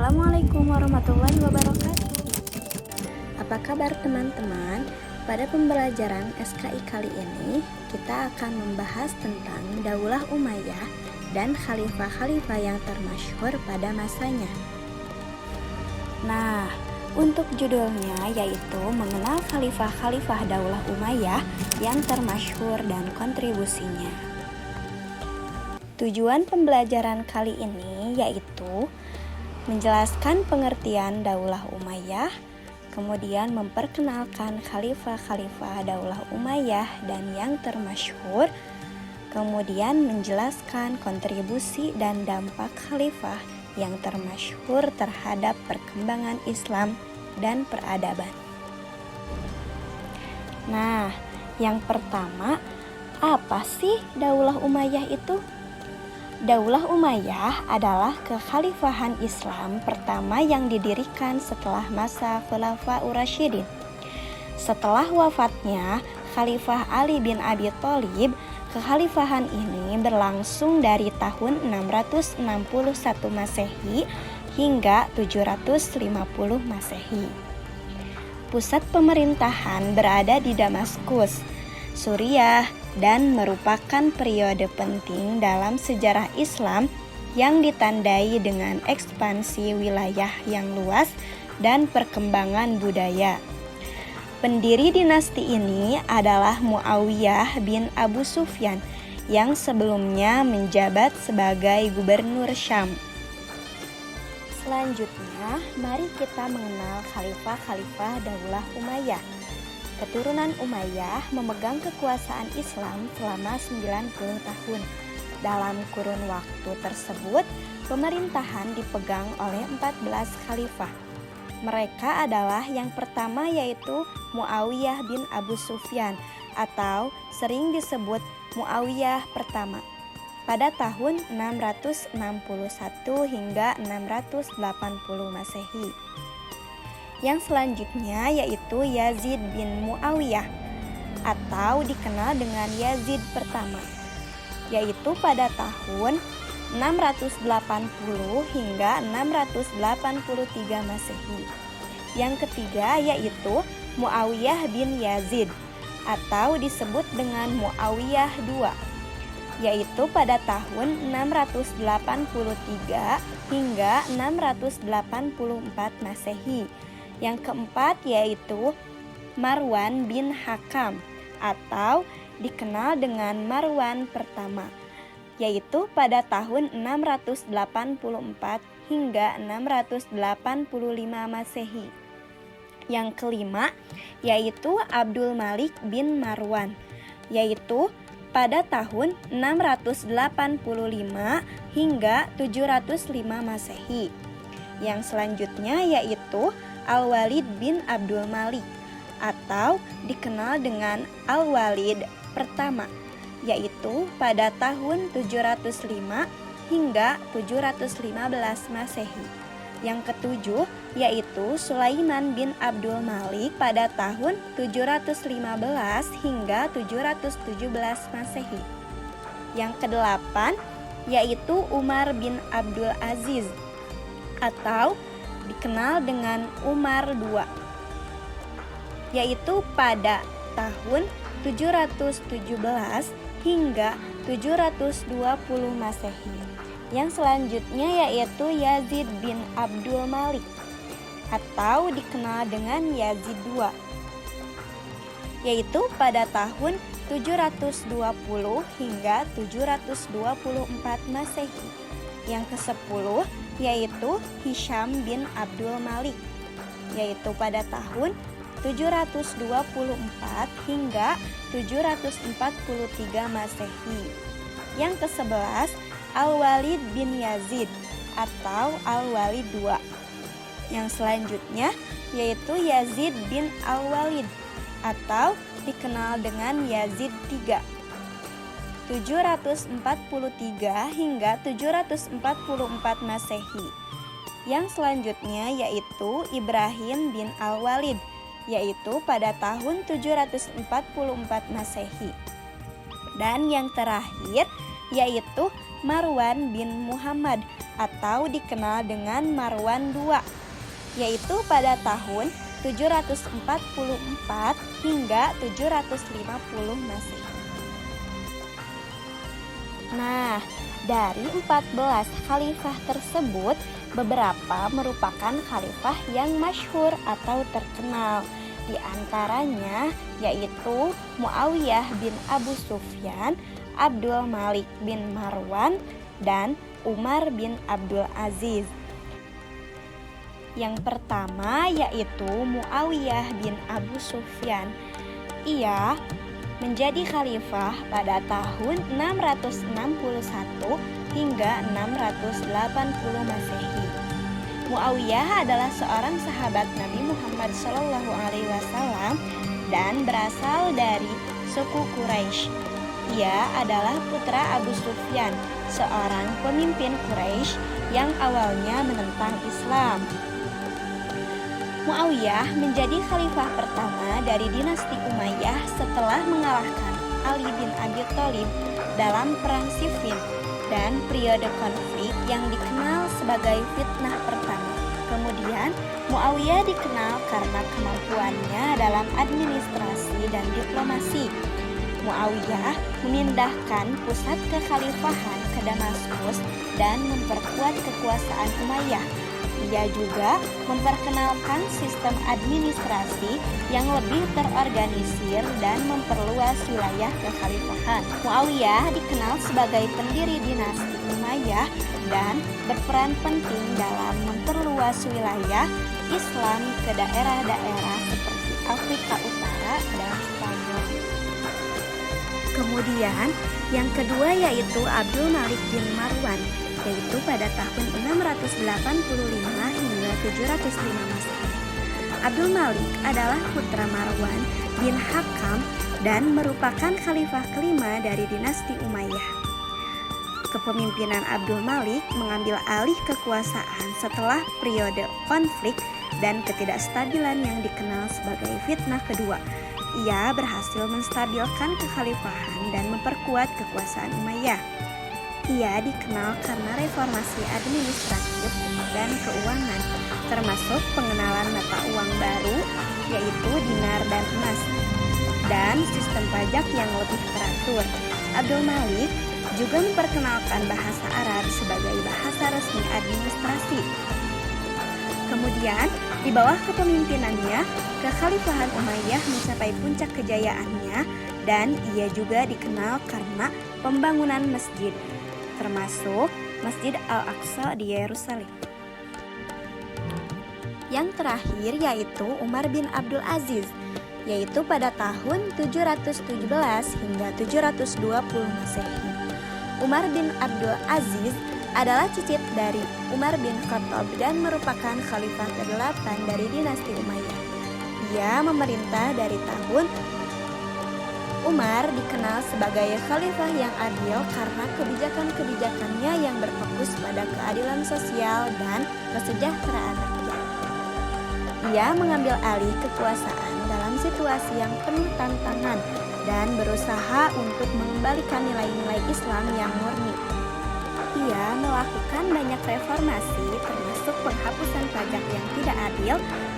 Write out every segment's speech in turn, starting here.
Assalamualaikum warahmatullahi wabarakatuh. Apa kabar teman-teman? Pada pembelajaran SKI kali ini, kita akan membahas tentang Daulah Umayyah dan khalifah-khalifah yang termasyhur pada masanya. Nah, untuk judulnya yaitu mengenal khalifah-khalifah Daulah Umayyah yang termasyhur dan kontribusinya. Tujuan pembelajaran kali ini yaitu menjelaskan pengertian Daulah Umayyah, kemudian memperkenalkan khalifah-khalifah Daulah Umayyah dan yang termasyhur, kemudian menjelaskan kontribusi dan dampak khalifah yang termasyhur terhadap perkembangan Islam dan peradaban. Nah, yang pertama, apa sih Daulah Umayyah itu? Daulah Umayyah adalah kekhalifahan Islam pertama yang didirikan setelah masa Khulafaur Rasyidin. Setelah wafatnya Khalifah Ali bin Abi Thalib, kekhalifahan ini berlangsung dari tahun 661 Masehi hingga 750 Masehi. Pusat pemerintahan berada di Damaskus, Suriah, dan merupakan periode penting dalam sejarah Islam yang ditandai dengan ekspansi wilayah yang luas dan perkembangan budaya. Pendiri dinasti ini adalah Muawiyah bin Abu Sufyan yang sebelumnya menjabat sebagai gubernur Syam. Selanjutnya, mari kita mengenal khalifah-khalifah Daulah Umayyah. Keturunan Umayyah memegang kekuasaan Islam selama 90 tahun. Dalam kurun waktu tersebut, pemerintahan dipegang oleh 14 khalifah. Mereka adalah yang pertama yaitu Muawiyah bin Abu Sufyan atau sering disebut Muawiyah pertama pada tahun 661 hingga 680 Masehi. Yang selanjutnya yaitu Yazid bin Muawiyah atau dikenal dengan Yazid pertama, yaitu pada tahun 680 hingga 683 Masehi. Yang ketiga yaitu Muawiyah bin Yazid atau disebut dengan Muawiyah II, yaitu pada tahun 683 hingga 684 Masehi. Yang keempat yaitu Marwan bin Hakam atau dikenal dengan Marwan pertama, yaitu pada tahun 684 hingga 685 Masehi. Yang kelima yaitu Abdul Malik bin Marwan, yaitu pada tahun 685 hingga 705 Masehi. Yang selanjutnya yaitu Al-Walid bin Abdul Malik atau dikenal dengan Al-Walid pertama, yaitu pada tahun 705 hingga 715 Masehi. Yang ketujuh yaitu Sulaiman bin Abdul Malik pada tahun 715 hingga 717 Masehi. Yang kedelapan yaitu Umar bin Abdul Aziz atau dikenal dengan Umar II, yaitu pada tahun 717 hingga 720 Masehi. Yang selanjutnya yaitu Yazid bin Abdul Malik atau dikenal dengan Yazid II, yaitu pada tahun 720 hingga 724 Masehi. Yang ke-10 yaitu Hisham bin Abdul Malik, yaitu pada tahun 724 hingga 743 Masehi. Yang ke-11 Al-Walid bin Yazid atau Al-Walid II. Yang selanjutnya yaitu Yazid bin Al-Walid atau dikenal dengan Yazid III, 743 hingga 744 Masehi. Yang selanjutnya yaitu Ibrahim bin Al-Walid, yaitu pada tahun 744 Masehi. Dan yang terakhir yaitu Marwan bin Muhammad atau dikenal dengan Marwan II, yaitu pada tahun 744 hingga 750 Masehi. Nah, dari 14 khalifah tersebut, beberapa merupakan khalifah yang masyhur atau terkenal. Di antaranya yaitu Muawiyah bin Abu Sufyan, Abdul Malik bin Marwan, dan Umar bin Abdul Aziz. Yang pertama yaitu Muawiyah bin Abu Sufyan. Ia menjadi khalifah pada tahun 661 hingga 680 Masehi. Muawiyah adalah seorang sahabat Nabi Muhammad SAW dan berasal dari suku Quraisy. Ia adalah putra Abu Sufyan, seorang pemimpin Quraisy yang awalnya menentang Islam. Muawiyah menjadi khalifah pertama dari dinasti Umayyah setelah mengalahkan Ali bin Abi Thalib dalam perang Siffin dan periode konflik yang dikenal sebagai fitnah pertama. Kemudian, Muawiyah dikenal karena kemampuannya dalam administrasi dan diplomasi. Muawiyah memindahkan pusat kekhalifahan ke Damaskus dan memperkuat kekuasaan Umayyah. Ia juga memperkenalkan sistem administrasi yang lebih terorganisir dan memperluas wilayah kekhalifahan. Muawiyah dikenal sebagai pendiri dinasti Umayyah dan berperan penting dalam memperluas wilayah Islam ke daerah-daerah seperti Afrika Utara dan Spanyol. Kemudian, yang kedua yaitu Abdul Malik bin Marwan, yaitu pada tahun 685 hingga 705 Masehi. Abdul Malik adalah putra Marwan bin Hakam dan merupakan khalifah kelima dari dinasti Umayyah. Kepemimpinan Abdul Malik mengambil alih kekuasaan setelah periode konflik dan ketidakstabilan yang dikenal sebagai fitnah kedua. Ia berhasil menstabilkan kekhalifahan dan memperkuat kekuasaan Umayyah. Ia dikenal karena reformasi administratif dan keuangan, termasuk pengenalan mata uang baru, yaitu dinar dan emas, dan sistem pajak yang lebih teratur. Abdul Malik juga memperkenalkan bahasa Arab sebagai bahasa resmi administrasi. Kemudian, di bawah kepemimpinannya, kekhalifahan Umayyah mencapai puncak kejayaannya, dan ia juga dikenal karena pembangunan masjid, termasuk Masjid Al-Aqsa di Yerusalem. Yang terakhir yaitu Umar bin Abdul Aziz, yaitu pada tahun 717 hingga 720 Masehi. Umar bin Abdul Aziz adalah cicit dari Umar bin Khattab dan merupakan khalifah ke-8 dari dinasti Umayyah. Ia memerintah dari tahun Umar dikenal sebagai khalifah yang adil karena kebijakan-kebijakannya yang berfokus pada keadilan sosial dan kesejahteraan rakyat. Ia mengambil alih kekuasaan dalam situasi yang penuh tantangan dan berusaha untuk mengembalikan nilai-nilai Islam yang murni. Ia melakukan banyak reformasi, termasuk penghapusan pajak yang tidak adil,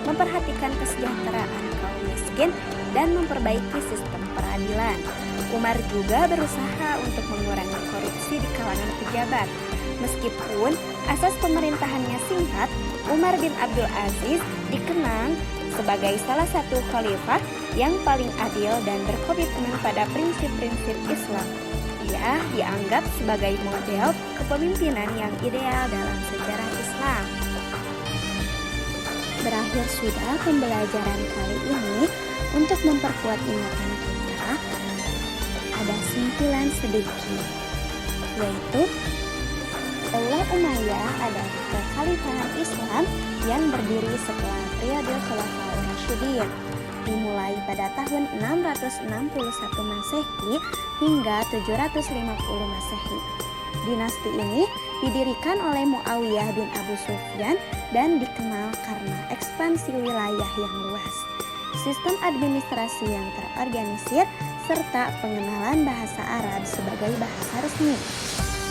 memperhatikan kesejahteraan kaum miskin, dan memperbaiki sistem peradilan. Umar juga berusaha untuk mengurangi korupsi di kalangan pejabat. Meskipun asas pemerintahannya singkat, Umar bin Abdul Aziz dikenang sebagai salah satu khalifah yang paling adil dan berkomitmen pada prinsip-prinsip Islam. Ia dianggap sebagai model kepemimpinan yang ideal dalam sejarah Islam. Berakhir sudah pembelajaran kali ini. Untuk memperkuat ingatan kita, ada sentilan sedikit, yaitu Daulah Umayyah adalah kekhalifahan Islam yang berdiri setelah periode Khulafaur Rasyidin, dimulai pada tahun 661 Masehi hingga 750 Masehi. Dinasti ini didirikan oleh Muawiyah bin Abu Sufyan dan dikenal karena ekspansi wilayah yang luas, sistem administrasi yang terorganisir, serta pengenalan bahasa Arab sebagai bahasa resmi.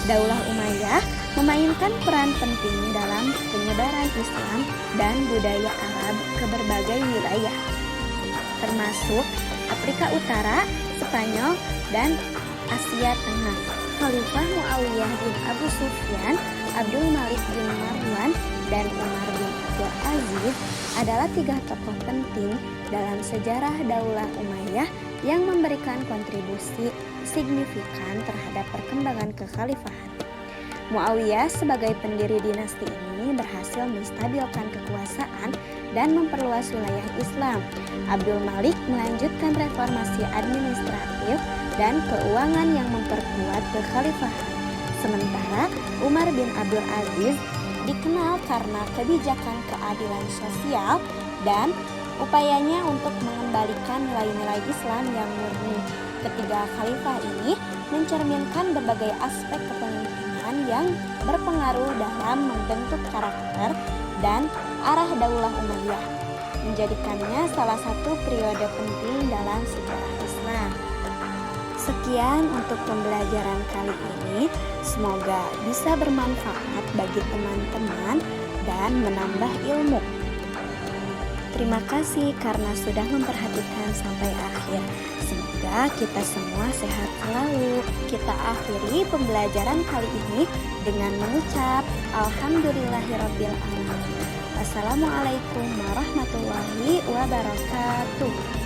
Daulah Umayyah memainkan peran penting dalam penyebaran Islam dan budaya Arab ke berbagai wilayah, termasuk Afrika Utara, Spanyol, dan Asia Tengah. Khalifah Muawiyah bin Abu Sufyan, Abdul Malik bin Marwan, dan Umar bin Abdul Aziz adalah 3 tokoh penting dalam sejarah Daulah Umayyah yang memberikan kontribusi signifikan terhadap perkembangan kekhalifahan. Muawiyah sebagai pendiri dinasti ini berhasil menstabilkan kekuasaan dan memperluas wilayah Islam. Abdul Malik melanjutkan reformasi administratif dan keuangan yang memperkuat kekhalifahan. Sementara Umar bin Abdul Aziz dikenal karena kebijakan keadilan sosial dan upayanya untuk mengembalikan nilai-nilai Islam yang murni. Ketiga khalifah ini mencerminkan berbagai aspek kepemimpinan yang berpengaruh dalam membentuk karakter dan arah Daulah Umayyah, menjadikannya salah satu periode penting dalam sejarah Islam. Sekian untuk pembelajaran kali ini, semoga bisa bermanfaat bagi teman-teman dan menambah ilmu. Terima kasih karena sudah memperhatikan sampai akhir. Semoga kita semua sehat selalu. Kita akhiri pembelajaran kali ini dengan mengucap Alhamdulillahirabbil alamin. Wassalamualaikum warahmatullahi wabarakatuh.